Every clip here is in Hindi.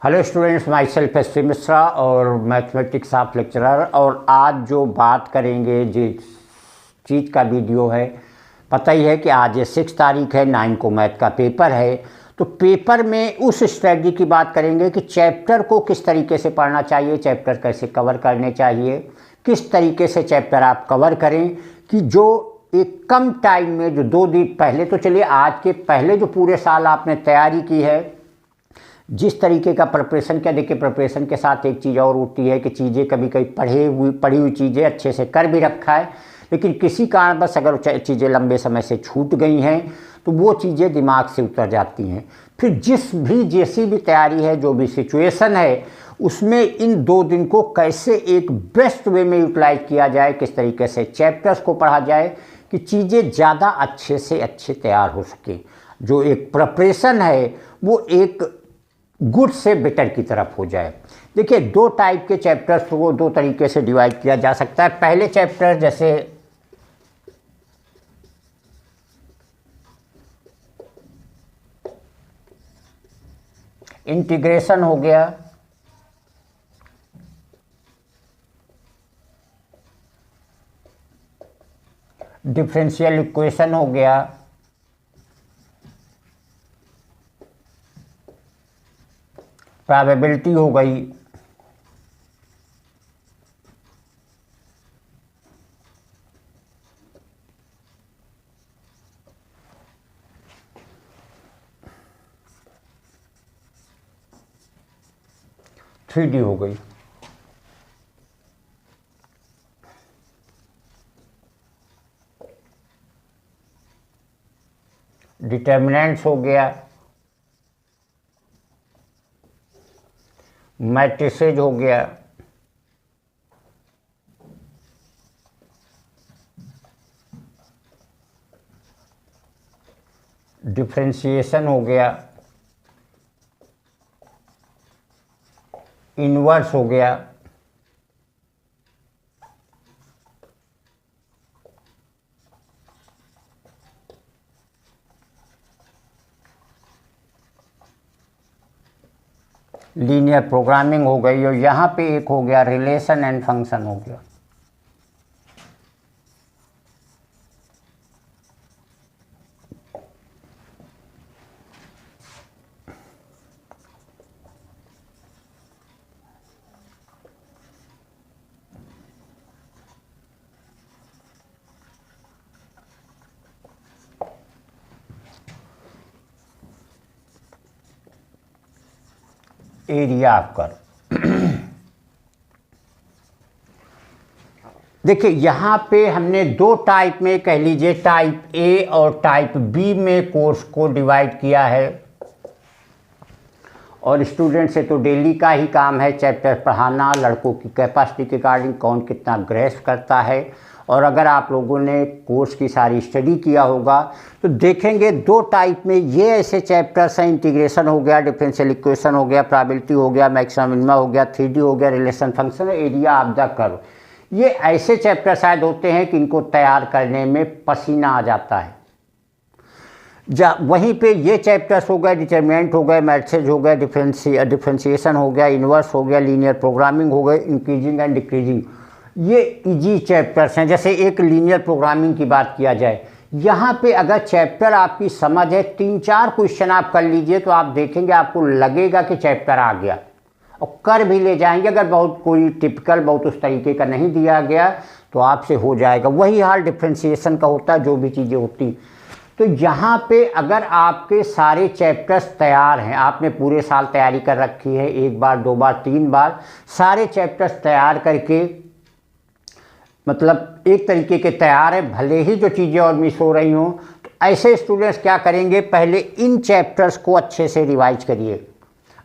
Hello students, my self S Mishra और मैथमेटिक्स ऑफ लेक्चरर। और आज जो बात करेंगे जिस चीज़ का वीडियो है, पता ही है कि आज 6 तारीख है, 9 को मैथ का पेपर है। तो पेपर में उस स्ट्रेटजी की बात करेंगे कि चैप्टर को किस तरीके से पढ़ना चाहिए, चैप्टर कैसे कवर करने चाहिए, किस तरीके से चैप्टर आप कवर करें कि जो एक कम टाइम में जो 2 दिन पहले, तो चलिए आज के पहले जो पूरे साल आपने तैयारी की है, जिस तरीके का प्रिपरेशन किया, देखिए प्रिपरेशन के साथ एक चीज़ और होती है कि चीज़ें कभी कभी पढ़ी हुई चीज़ें अच्छे से कर भी रखा है, लेकिन किसी कारणवश अगर चीज़ें लंबे समय से छूट गई हैं तो वो चीज़ें दिमाग से उतर जाती हैं। फिर जैसी भी तैयारी है, जो भी सिचुएशन है, उसमें इन 2 दिन को कैसे एक बेस्ट वे में यूटिलाइज किया जाए, किस तरीके से चैप्टर्स को पढ़ा जाए कि चीज़ें ज़्यादा अच्छे से अच्छे तैयार हो सके। जो एक प्रिपरेशन है वो एक गुड से बेटर की तरफ हो जाए। देखिए 2 टाइप के चैप्टर्स को 2 तरीके से डिवाइड किया जा सकता है। पहले चैप्टर जैसे इंटीग्रेशन हो गया, डिफरेंशियल इक्वेशन हो गया, प्रोबेबिलिटी हो गई, थ्री डी हो गई, डिटर्मिनेंट्स हो गया, मैट्रिसेज हो गया, डिफरेंशिएशन हो गया, इनवर्स हो गया, लीनियर प्रोग्रामिंग हो गई, और यहाँ पे एक हो गया रिलेशन एंड फंक्शन हो गया। Area of curve. देखिए यहाँ पे हमने 2 टाइप में, कह लीजिए टाइप ए और टाइप बी में कोर्स को डिवाइड किया है। और स्टूडेंट से तो डेली का ही काम है चैप्टर पढ़ाना, लड़कों की कैपेसिटी के अकॉर्डिंग कौन कितना ग्रेस्प करता है। और अगर आप लोगों ने कोर्स की सारी स्टडी किया होगा तो देखेंगे 2 टाइप में ये ऐसे चैप्टर्स हैं, इंटीग्रेशन हो गया, डिफरेंशियल इक्वेशन हो गया, प्रोबेबिलिटी हो गया, मैक्सिमम मिनिमम हो गया, 3D हो गया, relation function, area of the curve. ये ऐसे चैप्टर शायद होते हैं कि इनको तैयार करने में पसीना आ जाता है। वहीं पे ये चैप्टर्स हो गए, डिटरमिनेंट हो गए, मैट्रिसेज हो गया, डिफरेंशिएशन हो गया, इनवर्स हो गया, लीनियर प्रोग्रामिंग हो गए, इंक्रीजिंग एंड डिक्रीजिंग, ये इजी चैप्टर्स हैं। जैसे एक लीनियर प्रोग्रामिंग की बात किया जाए, यहाँ पे अगर चैप्टर आपकी समझ है, 3-4 क्वेश्चन आप कर लीजिए तो आप देखेंगे आपको लगेगा कि चैप्टर आ गया, और कर भी ले जाएंगे। अगर बहुत कोई टिपिकल बहुत उस तरीके का नहीं दिया गया तो आपसे हो जाएगा। वही हाल डिफरेंशिएशन का होता है, जो भी चीज़ें होती। तो यहाँ पे अगर आपके सारे चैप्टर्स तैयार हैं, आपने पूरे साल तैयारी कर रखी है, 1 बार 2 बार 3 बार सारे चैप्टर्स तैयार करके, मतलब एक तरीके के तैयार है, भले ही जो चीज़ें और मिस हो रही हों, तो ऐसे स्टूडेंट्स क्या करेंगे, पहले इन चैप्टर्स को अच्छे से रिवाइज करिए।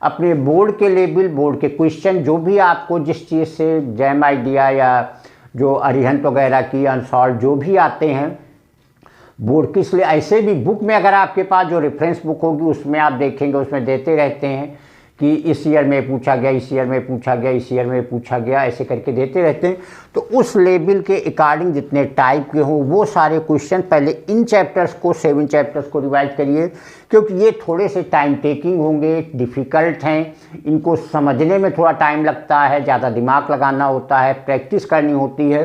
अपने बोर्ड के लेवल, बोर्ड के क्वेश्चन जो भी आपको जिस चीज़ से जैम आइडिया या जो अरिहंत वगैरह की अनसॉल्व जो भी आते हैं बोर्ड की, इसलिए ऐसे भी बुक में अगर आपके पास जो रेफरेंस बुक होगी उसमें आप देखेंगे, उसमें देते रहते हैं कि इस ईयर में पूछा गया, इस ईयर में पूछा गया, इस ईयर में पूछा गया, ऐसे करके देते रहते हैं। तो उस लेवल के अकॉर्डिंग जितने टाइप के हों वो सारे क्वेश्चन पहले इन चैप्टर्स को 7 चैप्टर्स को रिवाइज करिए, क्योंकि ये थोड़े से टाइम टेकिंग होंगे, डिफ़िकल्ट हैं, इनको समझने में थोड़ा टाइम लगता है, ज़्यादा दिमाग लगाना होता है, प्रैक्टिस करनी होती है,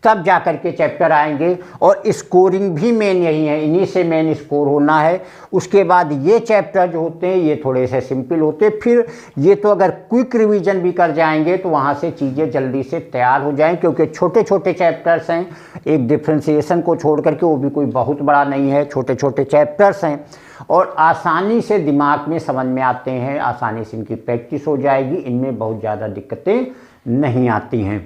तब जा कर के चैप्टर आएंगे। और स्कोरिंग भी मेन यही है, इन्हीं से मेन स्कोर होना है। उसके बाद ये चैप्टर जो होते हैं ये थोड़े से सिंपल होते हैं, फिर ये तो अगर क्विक रिवीजन भी कर जाएंगे तो वहाँ से चीज़ें जल्दी से तैयार हो जाएं, क्योंकि छोटे छोटे चैप्टर्स हैं, एक डिफ्रेंसिएशन को छोड़ करके, वो भी कोई बहुत बड़ा नहीं है, छोटे छोटे चैप्टर्स हैं और आसानी से दिमाग में समझ में आते हैं, आसानी से इनकी प्रैक्टिस हो जाएगी, इनमें बहुत ज़्यादा दिक्कतें नहीं आती हैं।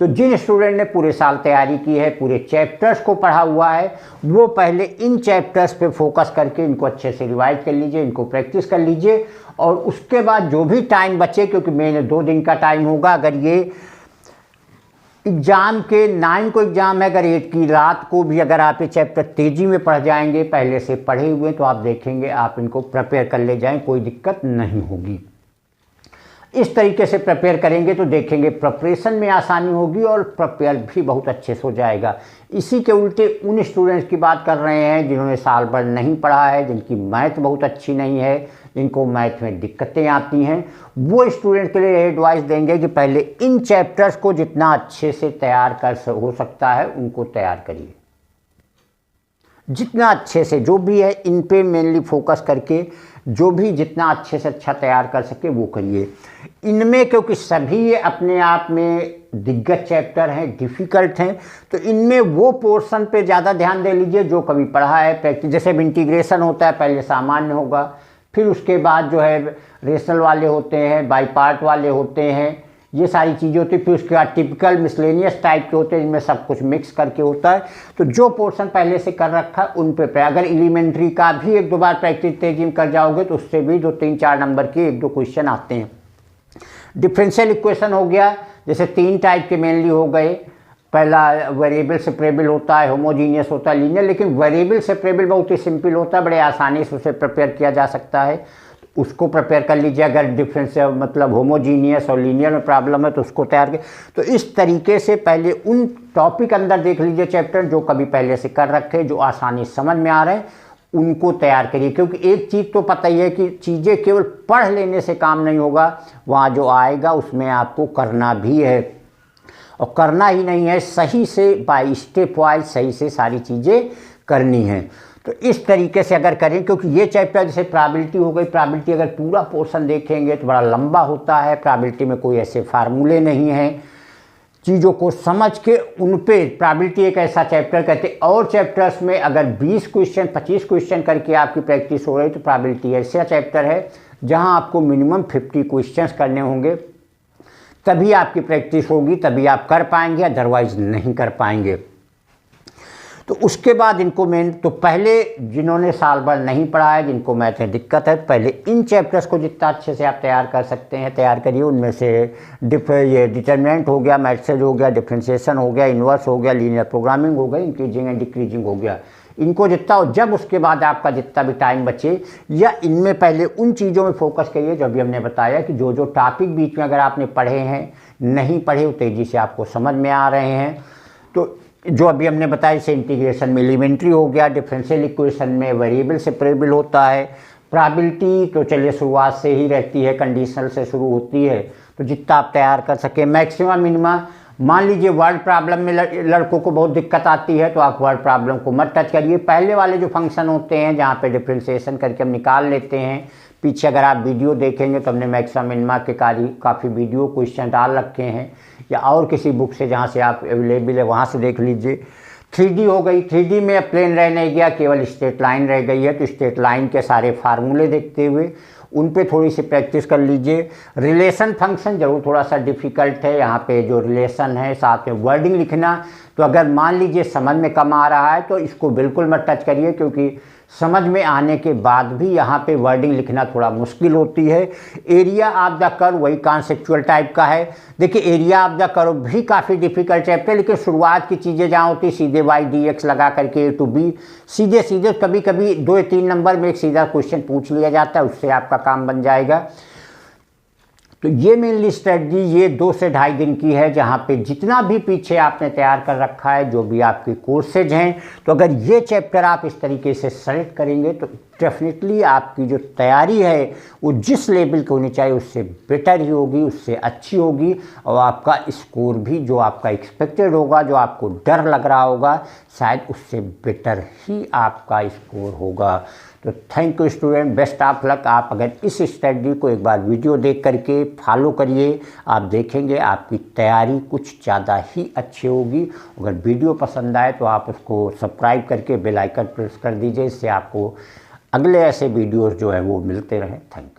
तो जिन स्टूडेंट ने पूरे साल तैयारी की है, पूरे चैप्टर्स को पढ़ा हुआ है, वो पहले इन चैप्टर्स पे फोकस करके इनको अच्छे से रिवाइज कर लीजिए, इनको प्रैक्टिस कर लीजिए। और उसके बाद जो भी टाइम बचे, क्योंकि मेन 2 दिन का टाइम होगा, अगर ये एग्ज़ाम के 9 को एग्ज़ाम है, अगर 8 की रात को भी अगर आप ये चैप्टर तेज़ी में पढ़ जाएंगे, पहले से पढ़े हुए, तो आप देखेंगे आप इनको प्रिपेयर कर ले जाएँ, कोई दिक्कत नहीं होगी। इस तरीके से प्रिपेयर करेंगे तो देखेंगे प्रिपरेशन में आसानी होगी और प्रिपेयर भी बहुत अच्छे से हो जाएगा। इसी के उल्टे उन स्टूडेंट्स की बात कर रहे हैं जिन्होंने साल भर नहीं पढ़ा है, जिनकी मैथ बहुत अच्छी नहीं है, जिनको मैथ में दिक्कतें आती हैं, वो स्टूडेंट के लिए एडवाइस देंगे कि पहले इन चैप्टर्स को जितना अच्छे से तैयार कर हो सकता है उनको तैयार करिए, जितना अच्छे से जो भी है इन पे मेनली फोकस करके जो भी जितना अच्छे से अच्छा तैयार कर सके वो करिए। इनमें क्योंकि सभी ये अपने आप में दिग्गज चैप्टर हैं, डिफ़िकल्ट हैं, तो इनमें वो पोर्शन पे ज़्यादा ध्यान दे लीजिए जो कभी पढ़ा है, प्रैक्टिस। जैसे इंटीग्रेशन होता है, पहले सामान्य होगा, फिर उसके बाद जो है रेशनल वाले होते हैं, बाई पार्ट वाले होते हैं, ये सारी चीज़ें होती है। फिर उसके बाद टिपिकल मिसलेनियस टाइप के होते हैं जिनमें सब कुछ मिक्स करके होता है। तो जो पोर्शन पहले से कर रखा है उन पे अगर एलिमेंट्री का भी 1-2 बार प्रैक्टिस तेजी में कर जाओगे तो उससे भी 2-3-4 नंबर के 1-2 क्वेश्चन आते हैं। डिफरेंशियल इक्वेशन हो गया, जैसे 3 टाइप के मेनली हो गए। पहला वेरिएबल सेपरेबल होता है, होमोजीनियस होता है, लीनियर। लेकिन वेरिएबल सेपरेबल बहुत ही सिंपल होता है, बड़े आसानी से उसे प्रिपेयर किया जा सकता है, उसको प्रिपेयर कर लीजिए। अगर डिफरेंस मतलब होमोजीनियस और लीनियर में प्रॉब्लम है तो उसको तैयार कर। तो इस तरीके से पहले उन टॉपिक अंदर देख लीजिए चैप्टर जो कभी पहले से कर रखे, जो आसानी समझ में आ रहे हैं, उनको तैयार करिए। क्योंकि एक चीज़ तो पता ही है कि चीज़ें केवल पढ़ लेने से काम नहीं होगा, वहाँ जो आएगा उसमें आपको करना भी है। और करना ही नहीं है, सही से बाय स्टेप वाइज सही से सारी चीज़ें करनी है। तो इस तरीके से अगर करें, क्योंकि ये चैप्टर जैसे प्रोबेबिलिटी हो गई, प्रोबेबिलिटी अगर पूरा पोर्शन देखेंगे तो बड़ा लंबा होता है। प्रोबेबिलिटी में कोई ऐसे फार्मूले नहीं हैं, चीज़ों को समझ के उन पे प्रोबेबिलिटी एक ऐसा चैप्टर कहते हैं। और चैप्टर्स में अगर 20 क्वेश्चन 25 क्वेश्चन करके आपकी प्रैक्टिस हो रही तो प्रोबेबिलिटी ऐसा चैप्टर है जहां आपको मिनिमम 50 क्वेश्चंस करने होंगे, तभी आपकी प्रैक्टिस होगी, तभी आप कर पाएंगे, अदरवाइज नहीं कर पाएंगे। तो उसके बाद इनको मेन तो पहले जिन्होंने साल भर नहीं पढ़ा है, जिनको मैथ में दिक्कत है, पहले इन चैप्टर्स को जितना अच्छे से आप तैयार कर सकते हैं तैयार करिए। उनमें से ये डिटरमिनेंट हो गया, मैट्रिसेस हो गया, डिफरेंशिएशन हो गया, इन्वर्स हो गया, लीनियर प्रोग्रामिंग हो गया, इंक्रीजिंग एंड डिक्रीजिंग हो गया, इनको जितना हो। जब उसके बाद आपका जितना भी टाइम बचे, या इनमें पहले उन चीज़ों में फोकस करिए जो अभी हमने बताया कि जो जो टॉपिक बीच में अगर आपने पढ़े हैं, नहीं पढ़े, वो तेज़ी से आपको समझ में आ रहे हैं। तो जो अभी हमने बताया, जैसे इंटीग्रेशन में एलिमेंट्री हो गया, डिफरेंशियल इक्वेशन में वेरिएबल सेपरेबल होता है, प्रोबेबिलिटी तो चलिए शुरुआत से ही रहती है, कंडीशनल से शुरू होती है, तो जितना आप तैयार कर सकें। मैक्सिमा मिनिमा, मान लीजिए वर्ड प्रॉब्लम में लड़कों को बहुत दिक्कत आती है तो आप वर्ड प्रॉब्लम को मत टच करिए। पहले वाले जो फंक्शन होते हैं जहाँ पे डिफरेंशिएशन करके हम निकाल लेते हैं, पीछे अगर आप वीडियो देखेंगे तो हमने मैक्सिमा मिनिमा के काफ़ी वीडियो क्वेश्चन डाल रखे हैं, या और किसी बुक से जहाँ से आप अवेलेबल है वहाँ से देख लीजिए। 3D हो गई, 3D में अब प्लेन रह नहीं गया, केवल स्ट्रेट लाइन रह गई है, तो स्ट्रेट लाइन के सारे फार्मूले देखते हुए उन पे थोड़ी सी प्रैक्टिस कर लीजिए। रिलेशन फंक्शन जरूर थोड़ा सा डिफ़िकल्ट है, यहाँ पे जो रिलेशन है साथ में वर्डिंग लिखना, तो अगर मान लीजिए समझ में कम आ रहा है तो इसको बिल्कुल मत टच करिए, क्योंकि समझ में आने के बाद भी यहाँ पे वर्डिंग लिखना थोड़ा मुश्किल होती है। एरिया ऑफ द कर्व वही कॉन्सेप्चुअल टाइप का है। देखिए एरिया ऑफ द कर्व भी काफ़ी डिफिकल्ट चैप्टर, लेकिन शुरुआत की चीज़ें जहाँ होती सीधे वाई डी एक्स लगा करके ए टू बी, सीधे सीधे कभी कभी 2 या 3 नंबर में एक सीधा क्वेश्चन पूछ लिया जाता है, उससे आपका काम बन जाएगा। तो ये मेनली स्ट्रेटजी ये 2 से ढाई दिन की है, जहाँ पे जितना भी पीछे आपने तैयार कर रखा है, जो भी आपके कोर्सेज हैं, तो अगर ये चैप्टर आप इस तरीके से सेलेक्ट करेंगे तो डेफिनेटली आपकी जो तैयारी है वो जिस लेवल की होनी चाहिए उससे बेटर ही होगी, उससे अच्छी होगी, और आपका स्कोर भी जो आपका एक्सपेक्टेड होगा, जो आपको डर लग रहा होगा, शायद उससे बेटर ही आपका स्कोर होगा। तो thank you student, best of luck. आप अगर इस स्ट्रेटजी को एक बार वीडियो देख करके फॉलो करिए, आप देखेंगे आपकी तैयारी कुछ ज़्यादा ही अच्छी होगी। अगर वीडियो पसंद आए तो आप उसको सब्सक्राइब करके बेल आइकन प्रेस कर दीजिए, इससे आपको अगले ऐसे वीडियोस जो है वो मिलते रहें। Thank you.